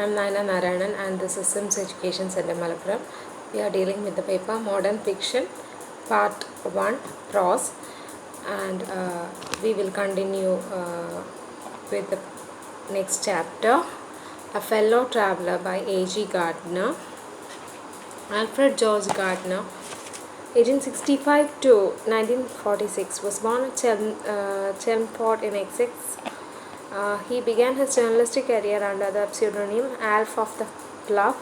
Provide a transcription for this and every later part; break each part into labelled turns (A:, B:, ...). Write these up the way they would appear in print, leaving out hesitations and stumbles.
A: I'm Naina Narayanan and this is Sims Education Center Malappuram. We are dealing with the paper Modern Fiction Part 1 Prose, and we will continue with the next chapter, A Fellow Traveler by A.G. Gardner. Alfred George Gardner, 1865 to 1946, was born at Chelmsford in Essex. He began his journalistic career under the pseudonym Alf of the Plough.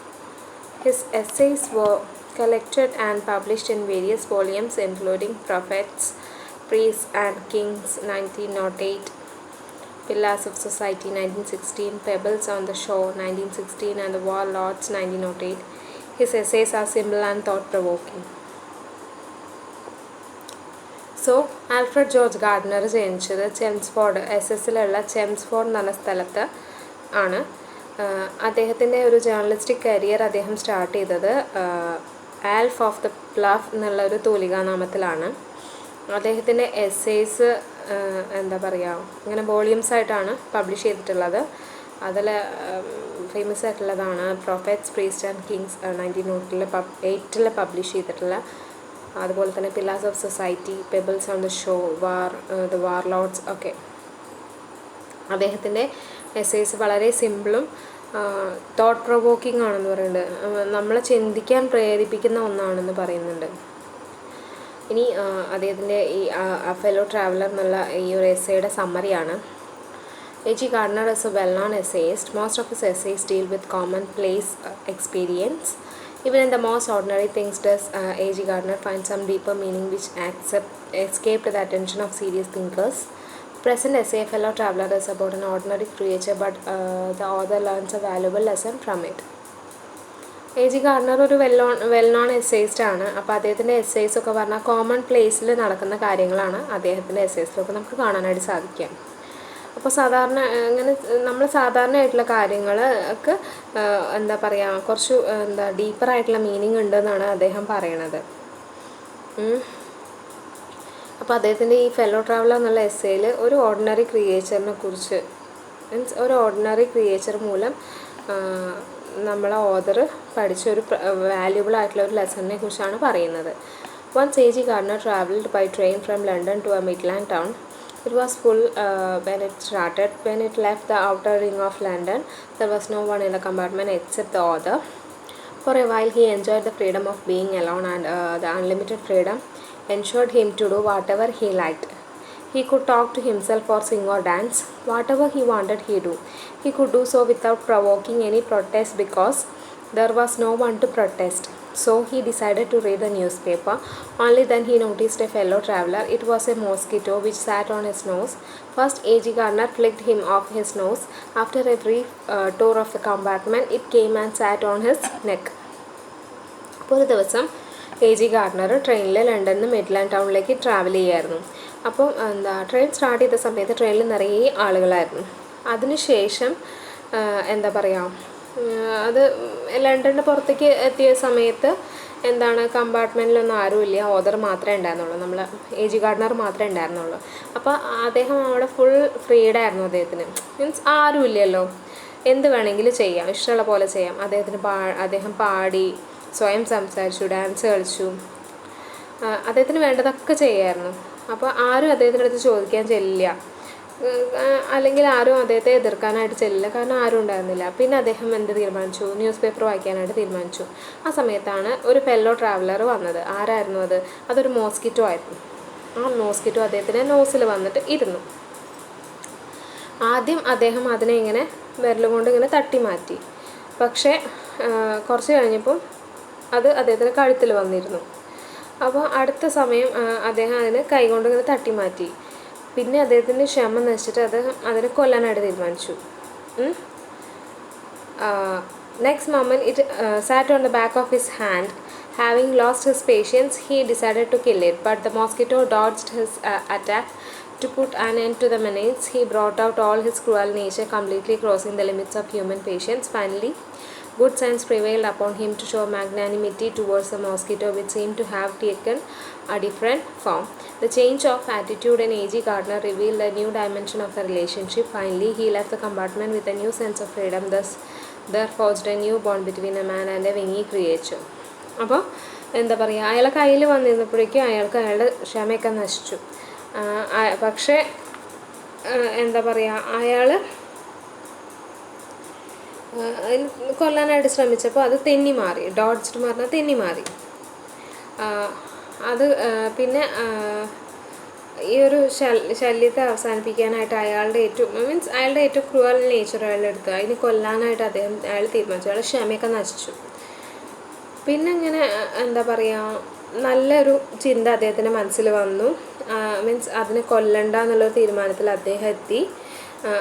A: His essays were collected and published in various volumes, including Prophets, Priests and Kings, 1908, Pillars of Society, 1916, Pebbles on the Shore, 1916, and The Warlords, 1908. His essays are simple and thought-provoking. So Alfred George Gardner ജനിച്ചത് Chelmsford, എസ്സെക്സിലുള്ള Chelmsford എന്ന് പറഞ്ഞ സ്ഥലത്ത് ആണ്. അദ്ദേഹത്തിൻ്റെ ഒരു journalistic career അദ്ദേഹം start ചെയ്തത് ആൽഫ് of the plough എന്നുള്ള ഒരു തൂലികാനാമത്തിലാണ്. അദ്ദേഹത്തിൻ്റെ എസ്സേസ് എന്താ പറയുക, ഇങ്ങനെ വോളിയൂംസ് ആയിട്ടാണ് പബ്ലിഷ് ചെയ്തിട്ടുള്ളത്. അതിൽ ഫേമസ് ആയിട്ടുള്ളതാണ് prophets, priest and Kings, 1908 publish ചെയ്തിട്ടുള്ള. അതുപോലെ തന്നെ pillars of society, pebbles on the show, the warlords ഒക്കെ. അദ്ദേഹത്തിൻ്റെ എസ്സേസ് വളരെ സിമ്പിളും തോട്ട് പ്രൊവോക്കിംഗ് ആണെന്ന് പറയുന്നുണ്ട്, നമ്മളെ ചിന്തിക്കാൻ പ്രേരിപ്പിക്കുന്ന ഒന്നാണെന്ന് പറയുന്നുണ്ട്. ഇനി അദ്ദേഹത്തിൻ്റെ ഈ A Fellow Traveler എന്നുള്ള ഈ ഒരു എസ്സേയുടെ സമ്മറിയാണ്. A.G. Gardner is a well-known essayist. Most of his essays deal with commonplace experience. Even in the most ordinary things does A.G. Gardner find some deeper meaning which escaped the attention of serious thinkers. The present essay, A Fellow Traveler, is about an ordinary creature, but the author learns a valuable lesson from it. A.G. Gardner ഒരു well known essayist ആണ്. അപ്പോൾ അദ്ദേഹത്തിൻ്റെ എസ്സേയ്സൊക്കെ പറഞ്ഞാൽ common പ്ലേസിൽ നടക്കുന്ന കാര്യങ്ങളാണ് അദ്ദേഹത്തിൻ്റെ എസ്സേയ്സിലൊക്കെ നമുക്ക് കാണാനായിട്ട് സാധിക്കുക. അപ്പോൾ സാധാരണ ഇങ്ങനെ നമ്മൾ സാധാരണയായിട്ടുള്ള കാര്യങ്ങൾക്ക് എന്താ പറയുക, കുറച്ച് ഡീപ്പറായിട്ടുള്ള മീനിങ് ഉണ്ടെന്നാണ് അദ്ദേഹം പറയണത്. അപ്പോൾ അദ്ദേഹത്തിൻ്റെ ഈ ഫെല്ലോ ട്രാവലർ എന്നുള്ള എസ്സേയിൽ ഒരു ഓർഡിനറി ക്രിയേച്ചറിനെ കുറിച്ച്, മീൻസ് ഒരു ഓർഡിനറി ക്രിയേച്ചർ മൂലം നമ്മളെ ഓതർ പഠിച്ച ഒരു വാല്യുബിൾ ആയിട്ടുള്ള ഒരു ലെസണിനെ കുറിച്ചാണ് പറയുന്നത്. Once A.G. Gardner travelled by train from London to a Midland town. It was full when it started. When it left the outer ring of London, there was no one in the compartment except the author. For a while he enjoyed the freedom of being alone, and the unlimited freedom ensured him to do whatever he liked. He could talk to himself or sing or dance. Whatever he wanted he do. He could do so without provoking any protest because there was no one to protest. So he decided to read the newspaper. Only then he noticed a fellow traveler. It was a mosquito which sat on his nose. First A.G. Gardner flicked him off his nose. After a brief tour of the compartment, it came and sat on his neck. അപ്പോൾ ഒരു ദിവസം A.G. Gardner ട്രെയിനിൽ ലണ്ടനിൽ നിന്ന് Midland ടൗണിലേക്ക് travel ചെയ്യായിരുന്നു. അപ്പം train start ചെയ്ത സമയത്ത് ട്രെയിനിൽ നിറയെ ആളുകളായിരുന്നു. അതിനുശേഷം എന്താ പറയുക, അത് ലണ്ടൻ്റെ പുറത്തേക്ക് എത്തിയ സമയത്ത് കമ്പാർട്ട്മെൻറ്റിലൊന്നും ആരുമില്ല, ഓതർ മാത്രമേ ഉണ്ടായിരുന്നുള്ളൂ, നമ്മൾ A.G. ഗാർഡനർ മാത്രമേ ഉണ്ടായിരുന്നുള്ളൂ. അപ്പോൾ അദ്ദേഹം അവിടെ ഫുൾ ഫ്രീഡം ആയിരുന്നു അദ്ദേഹത്തിന്. മീൻസ് ആരുമില്ലല്ലോ, എന്ത് വേണമെങ്കിലും ചെയ്യാം, ഇഷ്ടമുള്ള പോലെ ചെയ്യാം. അദ്ദേഹം പാടി, സ്വയം സംസാരിച്ചു, ഡാൻസ് കളിച്ചു, അദ്ദേഹത്തിന് വേണ്ടതൊക്കെ ചെയ്യായിരുന്നു. അപ്പോൾ ആരും അദ്ദേഹത്തിൻ്റെ അടുത്ത് ചോദിക്കാൻ ചെല്ലില്ല, അല്ലെങ്കിൽ ആരും അദ്ദേഹത്തെ എതിർക്കാനായിട്ട് ചെല്ലില്ല, കാരണം ആരും ഉണ്ടായിരുന്നില്ല. പിന്നെ അദ്ദേഹം തീരുമാനിച്ചു, ന്യൂസ് പേപ്പർ വായിക്കാനായിട്ട് തീരുമാനിച്ചു. ആ സമയത്താണ് ഒരു ഫെല്ലോ ട്രാവലർ വന്നത്. ആരായിരുന്നു അത്? അതൊരു മോസ്കിറ്റോ ആയിരുന്നു. ആ മോസ്കിറ്റോ അദ്ദേഹത്തിൻ്റെ നോസിൽ വന്നിട്ട് ഇരുന്നു. ആദ്യം അദ്ദേഹം അതിനെ ഇങ്ങനെ വിരലുകൊണ്ട് ഇങ്ങനെ തട്ടി മാറ്റി. പക്ഷേ കുറച്ച് കഴിഞ്ഞപ്പം അത് അദ്ദേഹത്തിൻ്റെ കഴുത്തിൽ വന്നിരുന്നു. അപ്പോൾ അടുത്ത സമയം അദ്ദേഹം അതിന് കൈകൊണ്ട് ഇങ്ങനെ തട്ടി മാറ്റി. പിന്നെ അദ്ദേഹത്തിൻ്റെ ക്ഷമ നശിച്ചിട്ട് അതിനെ കൊല്ലാനായിട്ട് തീരുമാനിച്ചു. Next moment it sat on the back of his hand. Having lost his patience, he decided to kill it, but the mosquito dodged his attack. To put an end to the menace, he brought out all his cruel nature, completely crossing the limits of human patience. Finally, good sense prevailed upon him to show magnanimity towards the mosquito, which seemed to have taken a different form. The change of attitude in A.G. Gardner revealed a new dimension of the relationship. Finally, he left the compartment with a new sense of freedom. Thus, there forged a new bond between a man and a winged creature. അപ്പോൾ എന്താ പറയുക, അയാളെ കയ്യിൽ വന്നിരുന്നപ്പോഴേക്കും അയാളുടെ ക്ഷമയൊക്കെ നശിച്ചു. പക്ഷേ എന്താ പറയുക, അയാൾ കൊല്ലാനായിട്ട് ശ്രമിച്ചപ്പോൾ അത് തെന്നി മാറി. ഡോഡ്ജ്ഡ് എന്ന് പറഞ്ഞാൽ തെന്നി മാറി. അത് പിന്നെ ഈ ഒരു ശല്യത്തെ അവസാനിപ്പിക്കാനായിട്ട് അയാളുടെ ഏറ്റവും ക്രൂവൽ നേച്ചർ അയാളുടെ അടുത്ത് അതിന് കൊല്ലാനായിട്ട് അയാൾ തീരുമാനിച്ചു. അയാൾ ക്ഷമയൊക്കെ നശിച്ചു. പിന്നെ ഇങ്ങനെ എന്താ പറയുക, നല്ലൊരു ചിന്ത അദ്ദേഹത്തിൻ്റെ മനസ്സിൽ വന്നു. അതിനെ കൊല്ലണ്ട എന്നുള്ളൊരു തീരുമാനത്തിൽ അദ്ദേഹം എത്തി.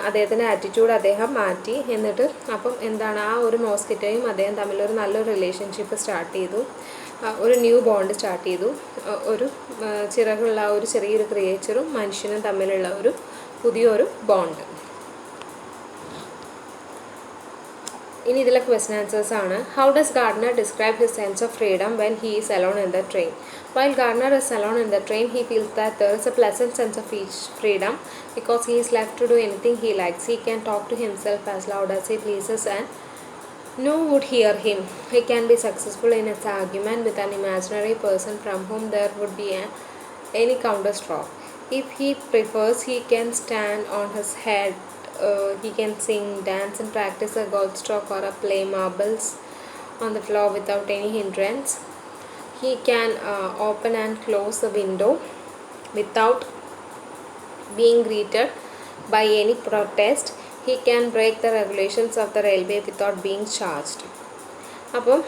A: അദ്ദേഹത്തിൻ്റെ ആറ്റിറ്റ്യൂഡ് അദ്ദേഹം മാറ്റി. എന്നിട്ട് അപ്പം എന്താണ്, ആ ഒരു മോസ്കിറ്റോയും അദ്ദേഹം തമ്മിലൊരു നല്ലൊരു റിലേഷൻഷിപ്പ് സ്റ്റാർട്ട് ചെയ്തു. ഒരു ന്യൂ ബോണ്ട് സ്റ്റാർട്ട് ചെയ്തു. ഒരു ചിറകുള്ള ഒരു ചെറിയൊരു ക്രിയേച്ചറും മനുഷ്യനും തമ്മിലുള്ള ഒരു പുതിയൊരു ബോണ്ട്. ഇനി ഇതിലെ ക്വസ്റ്റ്യൻ ആൻസേഴ്സ് ആണ്. How does Gardner describe his sense of freedom when he is alone in the train? While Gardner is alone in the train, he feels that there is a pleasant sense of freedom because he is left to do anything he likes. He can talk to himself as loud as he pleases and no one would hear him. He can be successful in his argument with an imaginary person from whom there would be any counterstroke. If he prefers, he can stand on his head. He can sing, dance and practice a golf stroke or play marbles on the floor without any hindrance. He can open and close the window without being greeted by any protest. He can break the regulations of the railway without being charged. അപ്പം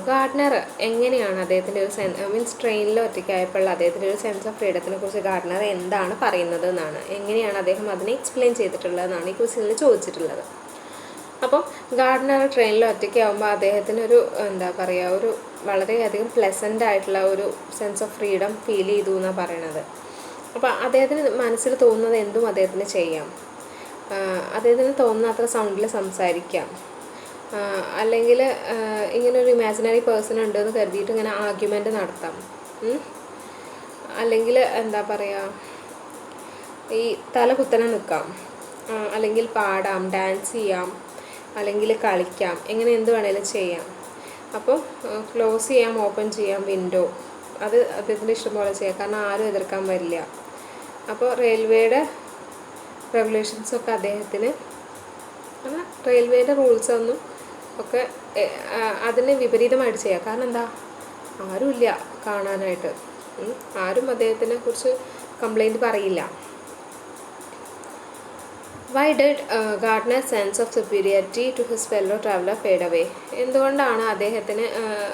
A: Gardner എങ്ങനെയാണ് അദ്ദേഹത്തിൻ്റെ ഒരു ട്രെയിനിൽ ഒറ്റയ്ക്കായപ്പോൾ അദ്ദേഹത്തിൻ്റെ ഒരു sense of ഫ്രീഡത്തിനെ കുറിച്ച് Gardner എന്താണ് പറയുന്നത് എന്നാണ്, എങ്ങനെയാണ് അദ്ദേഹം അതിനെ എക്സ്പ്ലെയിൻ ചെയ്തിട്ടുള്ളതെന്നാണ് ഈ ക്വസ്റ്റ്യനിൽ ചോദിച്ചിട്ടുള്ളത്. അപ്പം ഗാർഡനർ ട്രെയിനിൽ ഒറ്റയ്ക്കാവുമ്പോൾ അദ്ദേഹത്തിനൊരു എന്താ പറയുക, ഒരു വളരെയധികം പ്ലസൻ്റ് ആയിട്ടുള്ള ഒരു സെൻസ് ഓഫ് ഫ്രീഡം ഫീൽ ചെയ്തു എന്നാണ് പറയണത്. അപ്പോൾ അദ്ദേഹത്തിന് മനസ്സിൽ തോന്നുന്നത് എന്തും അദ്ദേഹത്തിന് ചെയ്യാം. അദ്ദേഹത്തിന് തോന്നുന്ന അത്ര സൗണ്ടിൽ സംസാരിക്കാം. അല്ലെങ്കിൽ ഇങ്ങനൊരു ഇമാജിനറി പേഴ്സൺ ഉണ്ടെന്ന് കരുതിയിട്ട് ഇങ്ങനെ ആർഗ്യുമെൻ്റ് നടത്താം. അല്ലെങ്കിൽ എന്താ പറയുക, ഈ തല കുത്തനെ നിൽക്കാം, അല്ലെങ്കിൽ പാടാം, ഡാൻസ് ചെയ്യാം, അല്ലെങ്കിൽ കളിക്കാം, എങ്ങനെ എന്ത് വേണേലും ചെയ്യാം. അപ്പോൾ ക്ലോസ് ചെയ്യാം, ഓപ്പൺ ചെയ്യാം വിൻഡോ, അത് അദ്ദേഹത്തിൻ്റെ ഇഷ്ടം പോലെ ചെയ്യാം, കാരണം ആരും എതിർക്കാൻ വരില്ല. അപ്പോൾ റെയിൽവേയുടെ റെഗുലേഷൻസൊക്കെ അദ്ദേഹത്തിന്, റെയിൽവേയുടെ റൂൾസൊന്നും ഒക്കെ അതിന് വിപരീതമായിട്ട് ചെയ്യാം. കാരണം എന്താ, ആരുമില്ല കാണാനായിട്ട്, ആരും അദ്ദേഹത്തിനെ കുറിച്ച് കംപ്ലൈൻറ്റ് പറയില്ല. Why did Gardner's sense of superiority to his fellow traveler fade away? എന്തുകൊണ്ടാണ് അദ്ദേഹത്തിന്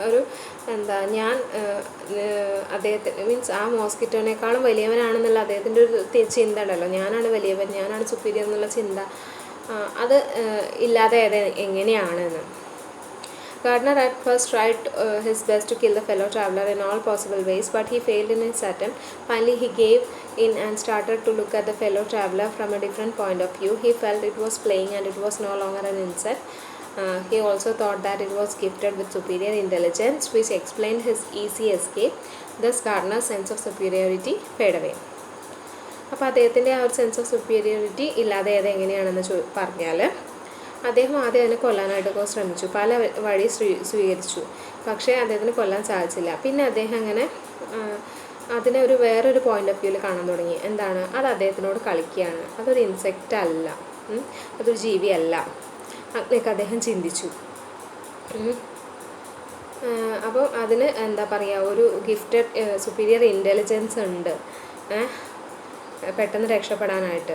A: ഒരു ഞാൻ അദ്ദേഹത്തിന് ആ മോസ്കിറ്റോനേക്കാളും വലിയവനാണെന്നുള്ള അദ്ദേഹത്തിൻ്റെ ഒരു ചിന്ത ഉണ്ടല്ലോ, ഞാനാണ് വലിയവൻ, ഞാനാണ് സുപ്പീരിയർ എന്നുള്ള ചിന്ത, അത് ഇല്ലാതായത് എങ്ങനെയാണെന്ന്. Gardner at first tried his best to kill the fellow traveler in all possible ways, but he failed in his attempt. Finally, he gave in and started to look at the fellow traveler from a different point of view. He felt it was playing and it was no longer an insect. He also thought that it was gifted with superior intelligence, which explained his easy escape. Thus, Gardner's sense of superiority faded away. അപ്പോൾ അദ്ദേഹത്തിൻ്റെ ആ ഒരു sense of superiority ഇല്ലാതായത് എങ്ങനെയാണെന്ന് പറഞ്ഞാൽ, അദ്ദേഹം ആദ്യം അതിനെ കൊല്ലാനായിട്ടൊക്കെ ശ്രമിച്ചു, പല വഴി സ്വീകരിച്ചു, പക്ഷേ അദ്ദേഹത്തിന് കൊല്ലാൻ സാധിച്ചില്ല. പിന്നെ അദ്ദേഹം അങ്ങനെ അതിനെ ഒരു വേറൊരു പോയിൻ്റ് ഓഫ് വ്യൂവിൽ കാണാൻ തുടങ്ങി. എന്താണ്, അത് അദ്ദേഹത്തിനോട് കളിക്കുകയാണ്, അതൊരു ഇൻസെക്റ്റ് അല്ല, അതൊരു ജീവിയല്ല, അങ്ങനെയൊക്കെ അദ്ദേഹം ചിന്തിച്ചു. അപ്പോൾ അതിന് എന്താ പറയുക, ഒരു ഗിഫ്റ്റഡ് സുപ്പീരിയർ ഇൻ്റലിജൻസ് ഉണ്ട് പെട്ടെന്ന് രക്ഷപ്പെടാനായിട്ട്.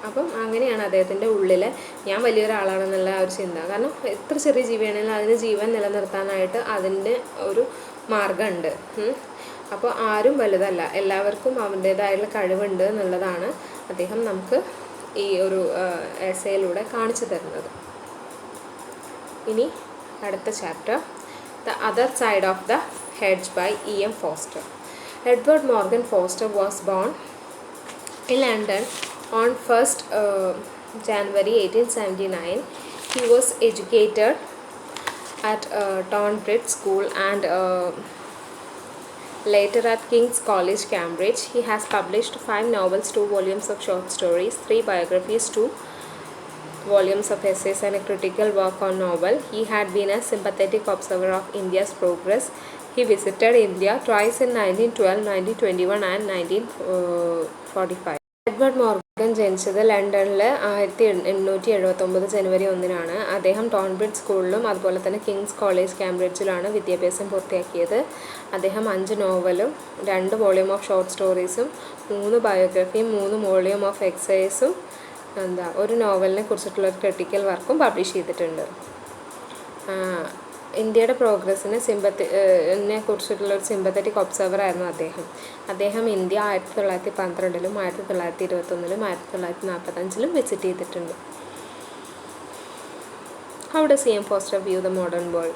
A: അപ്പം അങ്ങനെയാണ് അദ്ദേഹത്തിൻ്റെ ഉള്ളിൽ ഞാൻ വലിയൊരാളാണെന്നുള്ള ഒരു ചിന്ത. കാരണം എത്ര ചെറിയ ജീവിയാണെങ്കിലും അതിന് ജീവൻ നിലനിർത്താനായിട്ട് അതിൻ്റെ ഒരു മാർഗമുണ്ട്. അപ്പോൾ ആരും വലുതല്ല, എല്ലാവർക്കും അവരുടേതായുള്ള കഴിവുണ്ട് എന്നുള്ളതാണ് അദ്ദേഹം നമുക്ക് ഈ ഒരു എസ്സേയിലൂടെ കാണിച്ചു തരുന്നത്. ഇനി അടുത്ത chapter, the other side of the hedge by E.M. Forster. Edward Morgan Forster was born in London on 1st January 1879. He was educated at Tonbridge School and later at King's College, Cambridge. He has published 5 novels, 2 volumes of short stories, 3 biographies, 2 volumes of essays and a critical work on novel. He had been a sympathetic observer of India's progress. He visited India twice in 1912, 1921 and 1945. Edward Morgan ജനിച്ചത് ലണ്ടനിൽ 1879 ജനുവരി 1-നാണ്. അദ്ദേഹം ടോൺബ്രിഡ്ജ് സ്കൂളിലും അതുപോലെ തന്നെ Kings college കാംബ്രിഡ്ജിലാണ് വിദ്യാഭ്യാസം പൂർത്തിയാക്കിയത്. അദ്ദേഹം 5 നോവലും 2 വോളിയൂം ഓഫ് ഷോർട്ട് സ്റ്റോറീസും 3 ബയോഗ്രഫിയും 3 വോളിയൂം ഓഫ് എക്സൈസും ഒരു നോവലിനെ കുറിച്ചിട്ടുള്ള ഒരു ക്രിട്ടിക്കൽ വർക്കും പബ്ലിഷ് ചെയ്തിട്ടുണ്ട്. ഇന്ത്യയുടെ പ്രോഗ്രസ്സിനെ കുറിച്ചിട്ടുള്ള ഒരു സിമ്പത്തറ്റിക് ഒബ്സർവർ ആയിരുന്നു അദ്ദേഹം ഇന്ത്യ 1912-ലും 1921-ലും 1945-ലും വിസിറ്റ് ചെയ്തിട്ടുണ്ട്. How does E.M. Forster view the modern world?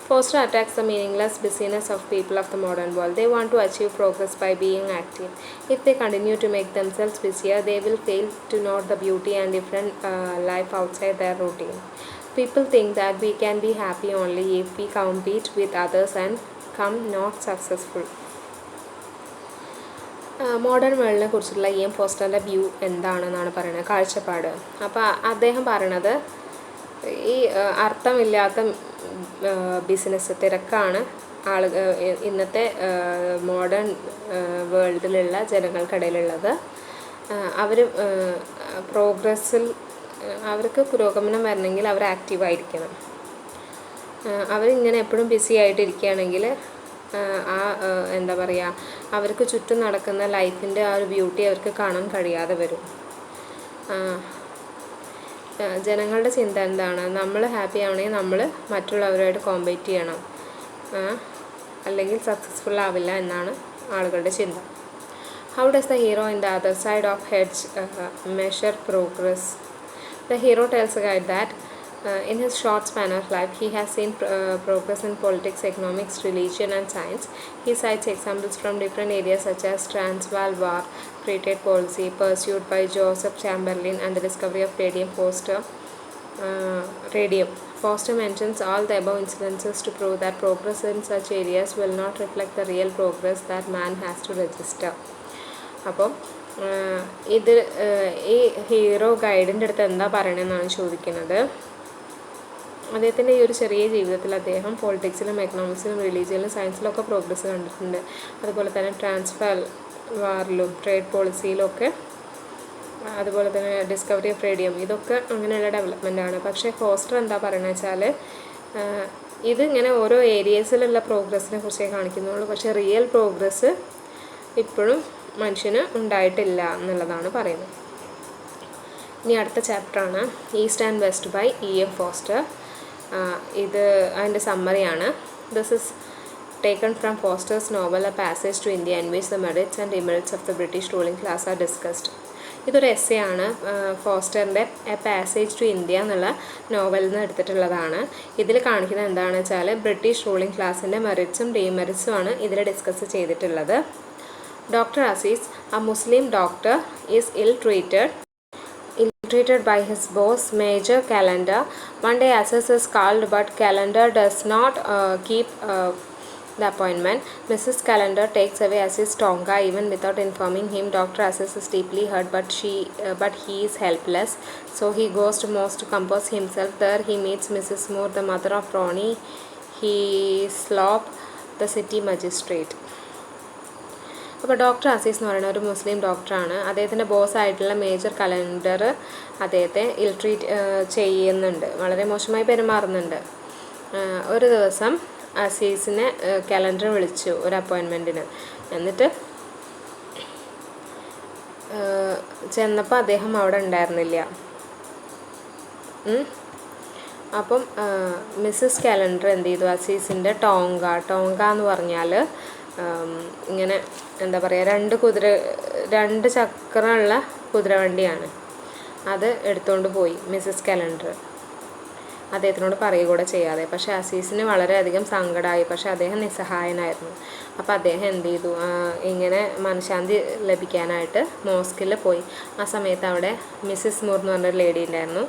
A: Forster attacks the meaningless busyness of people of the modern world. They want to achieve progress by being active. If they continue to make themselves busier, they will fail to note the beauty and different life outside their routine. People think that we can be happy only if we compete with others and come not successful. Modern വേൾഡിനെ കുറിച്ചുള്ള E.M. ഫോസ്റ്ററിൻ്റെ view എന്താണെന്നാണ് പറയുന്നത്, കാഴ്ചപ്പാട്. അപ്പോൾ അദ്ദേഹം പറയണത് ഈ അർത്ഥമില്ലാത്ത business തിരക്കാണ് ഇന്നത്തെ മോഡേൺ വേൾഡിലുള്ള ജനങ്ങൾക്കിടയിലുള്ളത്. അവർ അവർക്ക് പുരോഗമനം വരണമെങ്കിൽ അവർ ആക്റ്റീവായിരിക്കണം. അവരിങ്ങനെ എപ്പോഴും ബിസി ആയിട്ടിരിക്കുകയാണെങ്കിൽ എന്താ പറയുക, അവർക്ക് ചുറ്റും നടക്കുന്ന ലൈഫിൻ്റെ ആ ഒരു ബ്യൂട്ടി അവർക്ക് കാണാൻ കഴിയാതെ വരും. ജനങ്ങളുടെ ചിന്ത എന്താണ്? നമ്മൾ ഹാപ്പി ആവണമെങ്കിൽ നമ്മൾ മറ്റുള്ളവരുമായിട്ട് കോമ്പീറ്റ് ചെയ്യണം, അല്ലെങ്കിൽ സക്സസ്ഫുൾ ആവില്ല എന്നാണ് ആളുകളുടെ ചിന്ത. How does the hero in the other side of hedge measure progress? The hero tells a guide that in his short span of life he has seen progress in politics, economics, religion and science. He cites examples from different areas such as Transvaal War, free trade policy pursued by Joseph Chamberlain and the discovery of radium. Foster mentions all the above incidences to prove that progress in such areas will not reflect the real progress that man has to register. അപ്പോൾ ഇത് ഈ hero ഗൈഡിൻ്റെ അടുത്ത് എന്താ പറയണമെന്നാണ് ചോദിക്കുന്നത്. അദ്ദേഹത്തിൻ്റെ ഈ ഒരു ചെറിയ ജീവിതത്തിൽ അദ്ദേഹം പൊളിറ്റിക്സിലും എക്കണോമിക്സിലും റിലീജിയനിലും സയൻസിലൊക്കെ പ്രോഗ്രസ് കണ്ടിട്ടുണ്ട്. അതുപോലെ തന്നെ ട്രാൻസ്ഫാൽ വാറിലും ട്രേഡ് പോളിസിയിലൊക്കെ, അതുപോലെ തന്നെ ഡിസ്കവറി ഓഫ് റേഡിയം, ഇതൊക്കെ അങ്ങനെയുള്ള ഡെവലപ്മെൻറ്റാണ്. പക്ഷേ ഫോസ്റ്റർ എന്താ പറയുന്നത് വെച്ചാൽ ഇതിങ്ങനെ ഓരോ ഏരിയസിലുള്ള പ്രോഗ്രസ്സിനെ കുറിച്ചേ കാണിക്കുന്നുള്ളൂ. പക്ഷേ റിയൽ പ്രോഗ്രസ് ഇപ്പോഴും മനുഷ്യന് ഉണ്ടായിട്ടില്ല എന്നുള്ളതാണ് പറയുന്നത്. ഇനി അടുത്ത ചാപ്റ്ററാണ് east and west by E.M. Forster. ഇത് അതിൻ്റെ സമ്മറിയാണ്. This is taken from Forster's novel a passage to India in which the merits and demerits of the British ruling class are discussed. ഇതൊരു എസ്സേ ആണ്. ഫോസ്റ്ററിൻ്റെ എ പാസേജ് ടു ഇന്ത്യ എന്നുള്ള നോവലിൽ നിന്ന് എടുത്തിട്ടുള്ളതാണ്. ഇതിൽ കാണിക്കുന്നത് എന്താണെന്ന് വെച്ചാൽ ബ്രിട്ടീഷ് റൂളിംഗ് ക്ലാസ്സിൻ്റെ മെറിറ്റ്സും ഡിമെറിറ്റ്സും ആണ് ഇതിൽ ഡിസ്കസ് ചെയ്തിട്ടുള്ളത്. Dr. Aziz, a Muslim doctor, is ill-treated by his boss, Major Calendar. One day Aziz is called, but Calendar does not keep the appointment. Mrs. Calendar takes away Aziz's tonga even without informing him. Dr. Aziz is deeply hurt, but he is helpless. So he goes to Moss to compose himself. There he meets Mrs. Moore, the mother of Ronnie Heslop, the city magistrate. അപ്പോൾ doctor Azeez എന്ന് പറയുന്ന ഒരു മുസ്ലിം ഡോക്ടറാണ്. അദ്ദേഹത്തിൻ്റെ ബോസായിട്ടുള്ള major calendar അദ്ദേഹത്തെ ഇൽട്രീറ്റ് ചെയ്യുന്നുണ്ട്, വളരെ മോശമായി പെരുമാറുന്നുണ്ട്. ഒരു ദിവസം അസീസിനെ കലണ്ടർ വിളിച്ചു ഒരു അപ്പോയിൻമെൻറ്റിന്. എന്നിട്ട് ചെന്നപ്പോൾ അദ്ദേഹം അവിടെ ഉണ്ടായിരുന്നില്ല. അപ്പം മിസ്സസ് കലണ്ടർ എന്ത് ചെയ്തു, അസീസിൻ്റെ ടോങ്ക എന്ന് പറഞ്ഞാൽ ഇങ്ങനെ എന്താ പറയുക, 2 ചക്രമുള്ള കുതിരവണ്ടിയാണ്. അത് എടുത്തുകൊണ്ട് പോയി മിസ്സസ് കലണ്ടർ, അദ്ദേഹത്തിനോട് പറയുക കൂടെ ചെയ്യാതെ. പക്ഷേ അസീസിന് വളരെയധികം സങ്കടമായി. പക്ഷേ അദ്ദേഹം നിസ്സഹായനായിരുന്നു. അപ്പോൾ അദ്ദേഹം എന്ത് ചെയ്തു, ഇങ്ങനെ മനഃശാന്തി ലഭിക്കാനായിട്ട് മോസ്കിൽ പോയി. ആ സമയത്ത് അവിടെ മിസ്സിസ് മൂർ എന്ന് പറഞ്ഞൊരു ലേഡി ഉണ്ടായിരുന്നു.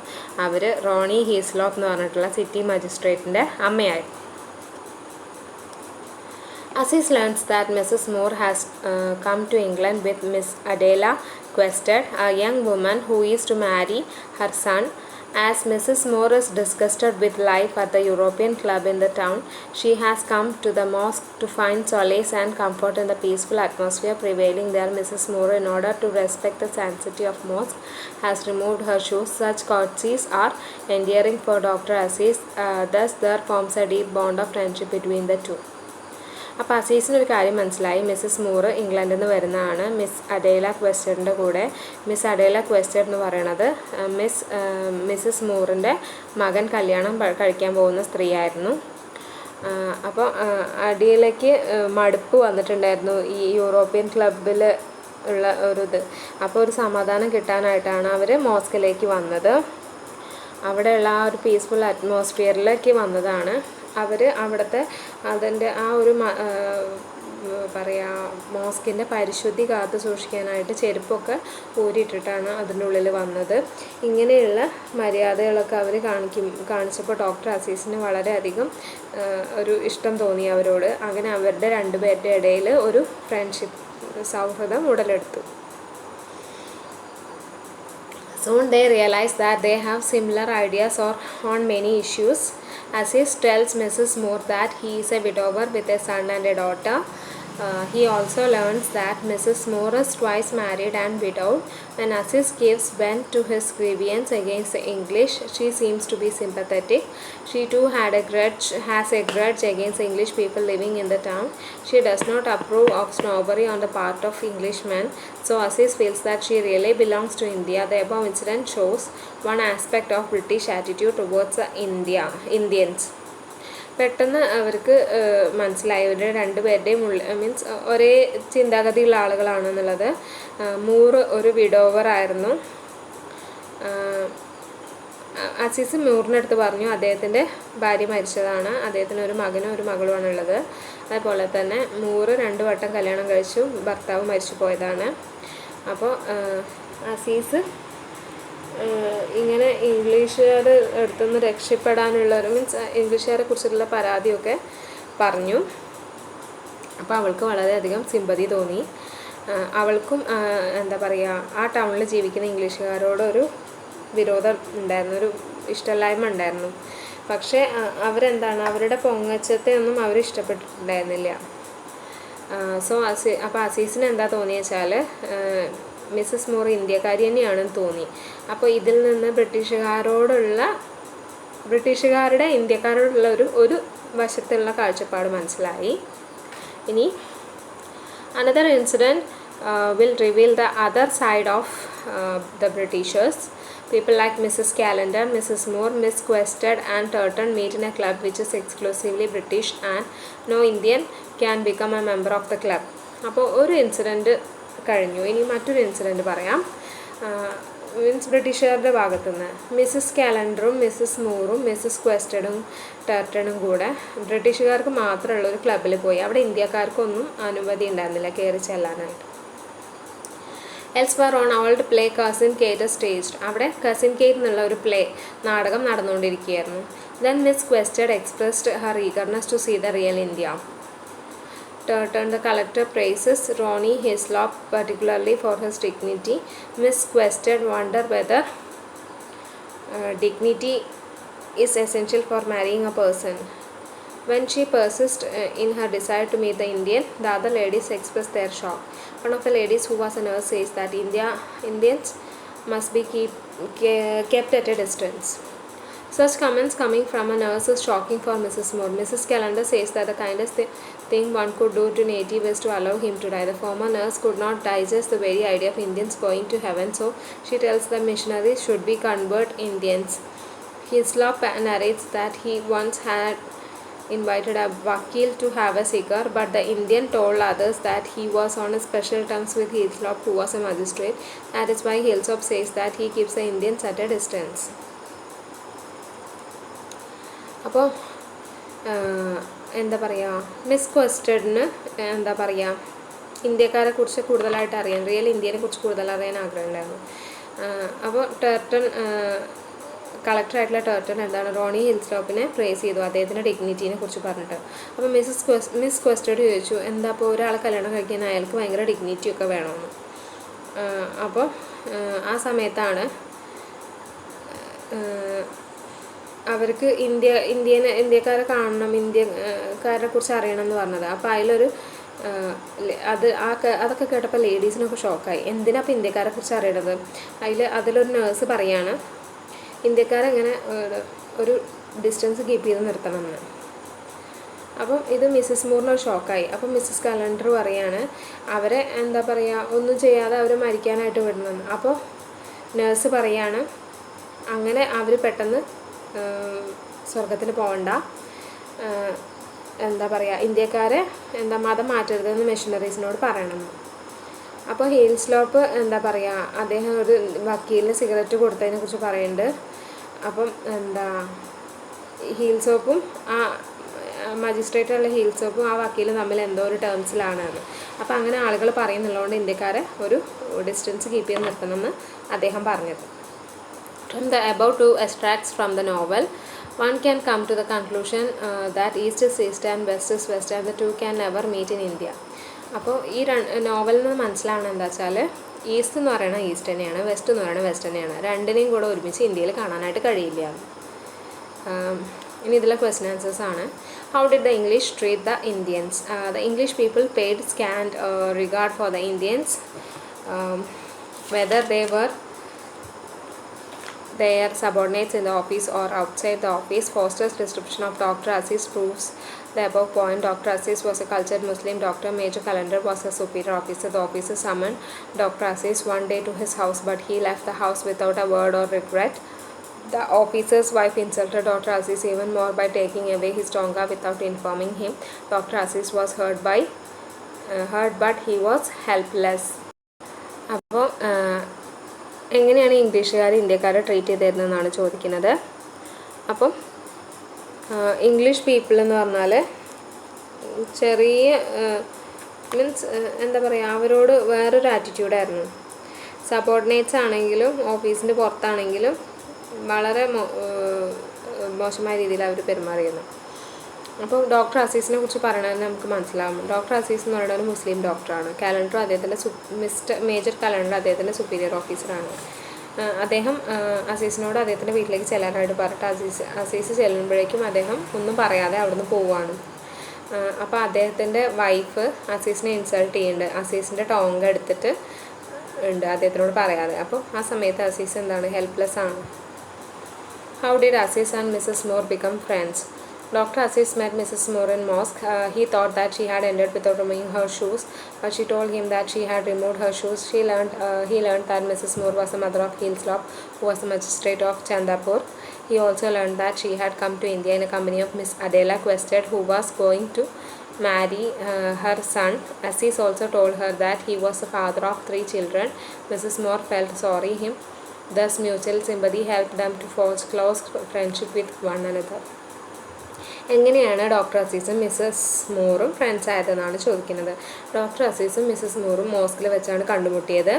A: അവർ റോണി ഹീസ്ലോപ്പ് എന്ന് പറഞ്ഞിട്ടുള്ള city മജിസ്ട്രേറ്റിൻ്റെ അമ്മയായിരുന്നു. Aziz learns that Mrs. Moore has come to England with Miss Adela quested a young woman who is to marry her son. As Mrs. Moore is disgusted with life at the European club in the town, she has come to the mosque to find solace and comfort in the peaceful atmosphere prevailing there. Mrs. Moore, in order to respect the sanctity of mosque, has removed her shoes. Such courtesies are endearing for Dr. Aziz. Thus there forms a deep bond of friendship between the two. അപ്പോൾ അസീസിനൊരു കാര്യം മനസ്സിലായി. Mrs Moore ഇംഗ്ലണ്ടിൽ നിന്ന് വരുന്നതാണ്. അഡേല ക്വസ്റ്ററിൻ്റെ കൂടെ miss അഡേല ക്വസ്റ്റർ എന്ന് പറയണത് Mrs മൂറിൻ്റെ മകൻ കല്യാണം കഴിക്കാൻ പോകുന്ന സ്ത്രീയായിരുന്നു. അപ്പോൾ അഡേലയ്ക്ക് മടുപ്പ് വന്നിട്ടുണ്ടായിരുന്നു ഈ യൂറോപ്യൻ ക്ലബിൽ ഉള്ള ഒരു അപ്പോൾ ഒരു സമാധാനം കിട്ടാനായിട്ടാണ് അവർ മോസ്കിലേക്ക് വന്നത്. അവിടെയുള്ള ആ ഒരു പീസ്ഫുൾ അറ്റ്മോസ്ഫിയറിലേക്ക് വന്നതാണ്. അവർ അവിടുത്തെ അതിൻ്റെ ആ ഒരു മോസ്കിൻ്റെ പരിശുദ്ധി കാത്തു സൂക്ഷിക്കാനായിട്ട് ചെരുപ്പൊക്കെ ഊരിയിട്ടിട്ടാണ് അതിൻ്റെ ഉള്ളിൽ വന്നത്. ഇങ്ങനെയുള്ള മര്യാദകളൊക്കെ അവർ കാണിച്ചപ്പോൾ ഡോക്ടർ അസീസിന് വളരെയധികം ഒരു ഇഷ്ടം തോന്നി അവരോട്. അങ്ങനെ അവരുടെ രണ്ടുപേരുടെ ഇടയിൽ ഒരു ഫ്രണ്ട്ഷിപ്പ് സൗഹൃദം ഉടലെടുത്തു. Soon they realize that they have similar ideas on many issues. Aziz tells Mrs. Moore that he is a widower with a son and a daughter. He also learns that Mrs. Moore is twice married and widowed. When Aziz gives vent to his grievance against the English, she seems to be sympathetic. She too has a grudge against the English people living in the town. She does not approve of snobbery on the part of Englishmen, so Aziz feels that she really belongs to India. The above incident shows one aspect of British attitude towards the Indians. പെട്ടെന്ന് അവർക്ക് മനസ്സിലായി ഇവരുടെ രണ്ടുപേരുടെയും means ഒരേ ചിന്താഗതിയുള്ള ആളുകളാണെന്നുള്ളത്. Moore ഒരു widower ആയിരുന്നു. അസീസ് മൂറിനടുത്ത് പറഞ്ഞു അദ്ദേഹത്തിൻ്റെ ഭാര്യ മരിച്ചതാണ്, അദ്ദേഹത്തിന് ഒരു മകനും ഒരു മകളുമാണ് ഉള്ളത്. അതുപോലെ തന്നെ മൂർ 2 വട്ടം കല്യാണം കഴിച്ചു, ഭർത്താവ് മരിച്ചു പോയതാണ്. അപ്പോൾ അസീസ് ഇങ്ങനെ ഇംഗ്ലീഷുകാർ അടുത്തുനിന്ന് രക്ഷപ്പെടാനുള്ളൊരു മീൻസ് ഇംഗ്ലീഷുകാരെ കുറിച്ചിട്ടുള്ള പരാതിയൊക്കെ പറഞ്ഞു. അപ്പോൾ അവൾക്ക് വളരെയധികം സിമ്പതി തോന്നി. അവൾക്കും എന്താ പറയുക, ആ ടൗണിൽ ജീവിക്കുന്ന ഇംഗ്ലീഷുകാരോടൊരു വിരോധം ഉണ്ടായിരുന്നു, ഒരു ഇഷ്ടമില്ലായ്മ ഉണ്ടായിരുന്നു. പക്ഷേ അവരുടെ പൊങ്ങച്ചത്തെ ഒന്നും അവർ ഇഷ്ടപ്പെട്ടിട്ടുണ്ടായിരുന്നില്ല. അപ്പോൾ അസീസിന് എന്താ തോന്നിയെച്ചാൽ മിസ്സസ് മൂർ ഇന്ത്യക്കാരി തന്നെയാണെന്ന് തോന്നി. അപ്പോൾ ഇതിൽ നിന്ന് ബ്രിട്ടീഷുകാരുടെ ഇന്ത്യക്കാരോടുള്ള ഒരു വശത്തുള്ള കാഴ്ചപ്പാട് മനസ്സിലായി. ഇനി another incident will reveal the other side of the Britishers. People like Mrs. Callender, Mrs. Moore, Miss Quested and Turton meet in a club which is exclusively British and no Indian can become a member of the club. അപ്പോൾ ഒരു incident കഴിഞ്ഞു. ഇനി മറ്റൊരു incident പറയാം. Means ബ്രിട്ടീഷുകാരുടെ ഭാഗത്തുനിന്ന് Mrs കാലണ്ടറും Mrs മൂറും Mrs ക്വസ്റ്റഡും ടർട്ടണും കൂടെ ബ്രിട്ടീഷുകാർക്ക് മാത്രമുള്ള ഒരു ക്ലബ്ബിൽ പോയി. അവിടെ ഇന്ത്യക്കാർക്കൊന്നും അനുമതി ഉണ്ടായിരുന്നില്ല കയറി ചെല്ലാനായിട്ട്. Elsewhere on old play Cousin Kate is staged. അവിടെ കസിൻ കേറ്റ് എന്നുള്ള ഒരു നാടകം നടന്നുകൊണ്ടിരിക്കുകയായിരുന്നു. Then Miss Quested expressed her eagerness to see the real India. Turton, the collector, praises Ronnie Hislop particularly for his dignity. Miss Quested wondered whether dignity is essential for marrying a person. When she persists in her desire to meet the Indian, the other ladies express their shock. One of the ladies, who was a nurse, says that Indians must be kept at a distance. Such comments coming from a nurse is shocking for Mrs. Moore. Mrs. Callender says that the kindest thing one could do to native is to allow him to die. The former nurse could not digest the very idea of Indians going to heaven, so she tells the missionaries should be convert Indians. Hislop narrates that he once had invited a wakil to have a cigar, but the Indian told others that he was on a special terms with Hislop, who was a magistrate. That is why Hislop says that he keeps the Indians at a distance. അപ്പോൾ എന്താ പറയുക, miss ക്വസ്റ്റഡിന് എന്താ പറയുക, ഇന്ത്യക്കാരെ കുറിച്ച് കൂടുതലായിട്ട് അറിയാൻ, real ഇന്ത്യനെ കുറിച്ച് കൂടുതൽ അറിയാൻ ആഗ്രഹമുണ്ടായിരുന്നു. അപ്പോൾ ടർട്ടൺ കളക്ടറായിട്ടുള്ള ടർട്ടൺ എന്താണ് റോണി ഹിൽസ്റ്റോപ്പിനെ പ്രേസ് ചെയ്തു, അദ്ദേഹത്തിൻ്റെ ഡിഗ്നിറ്റീനെ കുറിച്ച് പറഞ്ഞിട്ട്. അപ്പോൾ മിസ് ക്വസ്റ്റഡ് ചോദിച്ചു, എന്താ അപ്പോൾ ഒരാളെ കല്യാണം കഴിക്കാൻ അയാൾക്ക് ഭയങ്കര ഡിഗ്നിറ്റി ഒക്കെ വേണമെന്ന്. അപ്പോൾ ആ സമയത്താണ് അവർക്ക് ഇന്ത്യക്കാരെ കാണണം, ഇന്ത്യക്കാരെ കുറിച്ച് അറിയണം എന്ന് പറഞ്ഞത്. അപ്പോൾ അതിലൊരു അതൊക്കെ കേട്ടപ്പോൾ ലേഡീസിനൊക്കെ ഷോക്കായി. എന്തിനാ അപ്പോൾ ഇന്ത്യക്കാരെ കുറിച്ച് അറിയണത്? അതിലൊരു നേഴ്സ് പറയാണ് ഇന്ത്യക്കാരെങ്ങനെ ഒരു ഡിസ്റ്റൻസ് കീപ്പ് ചെയ്ത് നിർത്തണമെന്ന്. അപ്പം ഇത് മിസ്സസ് മൂറിനൊരു ഷോക്കായി. അപ്പം മിസ്സസ് കലണ്ടർ പറയാണ് അവരെ എന്താ പറയുക, ഒന്നും ചെയ്യാതെ അവർ മരിക്കാനായിട്ട് വിടണമെന്ന്. അപ്പോൾ നേഴ്സ് പറയാണ് അങ്ങനെ അവർ പെട്ടെന്ന് സ്വർഗത്തിൽ പോകണ്ട, എന്താ പറയുക, ഇന്ത്യക്കാരെ മതം മാറ്റരുതെന്ന് മിഷണറീസിനോട് പറയണമെന്ന്. അപ്പോൾ ഹീൽസ്ലോപ്പ് എന്താ പറയുക, അദ്ദേഹം ഒരു വക്കീലിന് സിഗരറ്റ് കൊടുത്തതിനെ കുറിച്ച് പറയുന്നുണ്ട്. അപ്പം ഹീൽസോപ്പും ആ മജിസ്ട്രേറ്റുള്ള ഹീൽസോപ്പും ആ വക്കീലും തമ്മിൽ എന്തോ ഒരു ടേംസിലാണ്. അപ്പോൾ അങ്ങനെ ആളുകൾ പറയുന്നുള്ളതുകൊണ്ട് ഇന്ത്യക്കാരെ ഒരു ഡിസ്റ്റൻസ് കീപ്പ് ചെയ്ത് നിർത്തണമെന്ന് അദ്ദേഹം പറഞ്ഞത്. From the above two extracts from the novel, one can come to the conclusion that East is East and West is West and the two can never meet in India. അപ്പോൾ ഈ നോവലിൽ നിന്ന് മനസ്സിലാവണം എന്താ വെച്ചാൽ, ഈസ്റ്റ് എന്ന് പറയുന്നത് east തന്നെയാണ്, വെസ്റ്റ് എന്ന് പറയുന്നത് വെസ്റ്റ് തന്നെയാണ്. രണ്ടിനെയും കൂടെ ഒരുമിച്ച് ഇന്ത്യയിൽ കാണാനായിട്ട് കഴിയില്ല. ഇനി ഇതിലെ ക്വസ്റ്റ്യൻ ആൻസേഴ്സ് ആണ്. How did the English treat the Indians? The English people paid scant regard for the Indians, whether they were their subordinates in the office or outside the office. Foster's description of Dr. Aziz proves the above point. Dr. Aziz was a cultured Muslim doctor. Major Calendar was a superior officer. The officer summoned Dr. Aziz one day to his house, but he left the house without a word or regret. The officer's wife insulted Dr. Aziz even more by taking away his tonga without informing him. Dr. Aziz was hurt, but he was helpless. അപ്പോൾ എങ്ങനെയാണ് ഇംഗ്ലീഷുകാർ ഇന്ത്യക്കാരെ treat ചെയ്തിരുന്നതെന്നാണ് ചോദിക്കുന്നത്. അപ്പം English people എന്ന് പറഞ്ഞാൽ ചെറിയ means എന്താ പറയുക, അവരോട് വേറൊരു ആറ്റിറ്റ്യൂഡായിരുന്നു. സബോർഡിനേറ്റ്സ് ആണെങ്കിലും ഓഫീസിൻ്റെ പുറത്താണെങ്കിലും വളരെ മോശമായ രീതിയിൽ അവർ പെരുമാറിയിരുന്നു. അപ്പോൾ ഡോക്ടർ അസീസിനെ കുറിച്ച് പറയണത് നമുക്ക് മനസ്സിലാവും. ഡോക്ടർ അസീസ് എന്ന് പറയുന്നത് ഒരു മുസ്ലിം ഡോക്ടറാണ്. കലണ്ടർ അദ്ദേഹത്തിൻ്റെ മേജർ കലണ്ടർ അദ്ദേഹത്തിൻ്റെ സുപ്പീരിയർ ഓഫീസറാണ്. അദ്ദേഹം അസീസിനോട് അദ്ദേഹത്തിൻ്റെ വീട്ടിലേക്ക് ചെല്ലാനായിട്ട് പറഞ്ഞിട്ട് അസീസ് ചെല്ലുമ്പോഴേക്കും അദ്ദേഹം ഒന്നും പറയാതെ അവിടുന്ന് പോവുകയാണ്. അപ്പോൾ അദ്ദേഹത്തിൻ്റെ വൈഫ് അസീസിനെ ഇൻസൾട്ട് ചെയ്യുന്നുണ്ട്. അസീസിൻ്റെ ടോങ്ക എടുത്തിട്ട് ഉണ്ട് അദ്ദേഹത്തിനോട് പറയാതെ. അപ്പോൾ ആ സമയത്ത് അസീസ് എന്താണ്, ഹെൽപ്ലെസ് ആണ്. How did Aziz and Mrs. Moore become friends? Dr. Aziz met Mrs. Moore in mosque. He thought that she had ended without removing her shoes, but she told him that she had removed her shoes. He learned that Mrs. Moore was the mother of Heelslop, who was the magistrate of Chandapur. He also learned that she had come to India in a company of Miss Adela Quested, who was going to marry her son. Aziz also told her that he was the father of 3 children. Mrs. Moore felt sorry him. Thus mutual sympathy helped them to forge close friendship with one another. എങ്ങനെയാണ് doctor അസീസും Mrs മൂറും friends ആയതെന്നാണ് ചോദിക്കുന്നത്. Doctor അസീസും Mrs മൂറും മോസ്കിൽ വെച്ചാണ് കണ്ടുമുട്ടിയത്.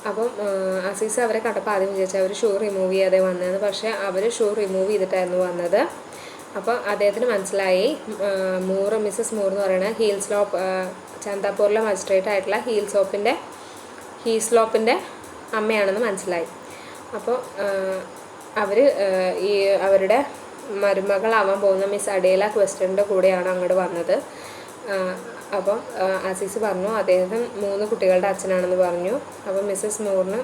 A: അപ്പം അസീസ് അവരെ കണ്ടപ്പോൾ ആദ്യം വിചാരിച്ചു അവർ shoe remove ചെയ്യാതെ വന്നതെന്ന്. പക്ഷേ അവർ ഷൂ റിമൂവ് ചെയ്തിട്ടായിരുന്നു വന്നത്. അപ്പോൾ അദ്ദേഹത്തിന് മനസ്സിലായി മിസ്സസ് മൂർ എന്ന് പറയുന്നത് ഹീൽസ്ലോപ്പ്, ചന്താപൂരിലെ മജിസ്ട്രേറ്റ് ആയിട്ടുള്ള ഹീസ്ലോപ്പിൻ്റെ അമ്മയാണെന്ന് മനസ്സിലായി. അപ്പോൾ അവർ അവരുടെ മരുമകളാവാൻ പോകുന്ന മിസ് അഡേല ക്വസ്റ്റൻ്റെ കൂടെയാണ് അങ്ങോട്ട് വന്നത്. അപ്പം അസീസ് പറഞ്ഞു അദ്ദേഹം 3 കുട്ടികളുടെ അച്ഛനാണെന്ന് പറഞ്ഞു. അപ്പോൾ മിസ്സസ് മൂറിന്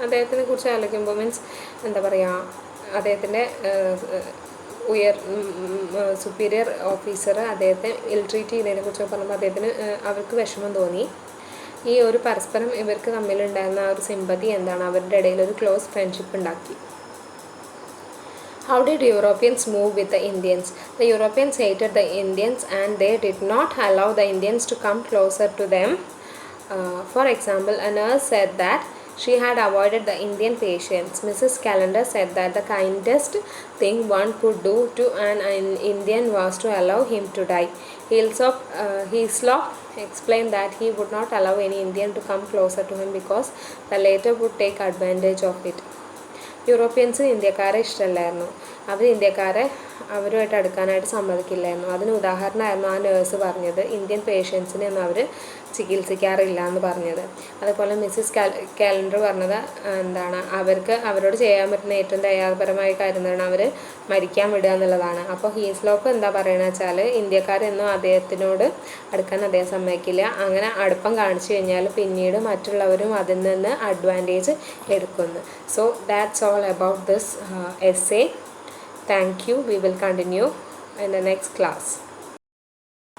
A: അദ്ദേഹത്തിനെ കുറിച്ച് ആലോചിക്കുമ്പോൾ മീൻസ് എന്താ പറയുക, അദ്ദേഹത്തിൻ്റെ സുപ്പീരിയർ ഓഫീസർ അദ്ദേഹത്തെ ഇൽ ട്രീറ്റ് ചെയ്തതിനെ കുറിച്ച് പറഞ്ഞപ്പോൾ അവർക്ക് വിഷമം തോന്നി. ഈ ഒരു പരസ്പരം ഇവർക്ക് തമ്മിലുണ്ടായിരുന്ന ആ ഒരു സിമ്പതി എന്താണ്, അവരുടെ ഇടയിൽ ഒരു ക്ലോസ് ഫ്രണ്ട്ഷിപ്പ് ഉണ്ടാക്കി. How did Europeans move with the Indians? The Europeans hated the Indians and they did not allow the Indians to come closer to them. For example, a nurse said that she had avoided the Indian patients. Mrs. Calendar said that the kindest thing one could do to an Indian was to allow him to die. Heelslop explained that he would not allow any Indian to come closer to him because the latter would take advantage of it. Europeans ഇന്ത്യക്കാരെ ഇഷ്ടമല്ലായിരുന്നു. അവർ ഇന്ത്യക്കാരെ അവരുമായിട്ട് അടുക്കാനായിട്ട് സമ്മതിക്കില്ലായിരുന്നു. അതിന് ഉദാഹരണമായിരുന്നു ആ nurse പറഞ്ഞത്. Indian പേഷ്യൻസിനെ ഒന്നും അവർ ചികിത്സിക്കാറില്ല എന്ന് പറഞ്ഞത്. അതുപോലെ മിസ്സിസ് കാലണ്ടർ പറഞ്ഞത് എന്താണ്, അവരോട് ചെയ്യാൻ പറ്റുന്ന ഏറ്റവും ദയാപരമായ കാര്യം എന്താണ്, അവർ മരിക്കാൻ വിടുക എന്നുള്ളതാണ്. അപ്പോൾ ഹീസ്ലോപ്പ് എന്താ പറയുന്നത് വെച്ചാൽ ഇന്ത്യക്കാരെന്നും അദ്ദേഹത്തിനോട് അടുക്കാൻ അദ്ദേഹം സമ്മതിക്കില്ല. അങ്ങനെ അടുപ്പം കാണിച്ചു കഴിഞ്ഞാൽ പിന്നീട് മറ്റുള്ളവരും അതിൽ നിന്ന് അഡ്വാൻറ്റേജ് എടുക്കുന്നു. So that's all about this essay. Thank you. We will continue in the next class.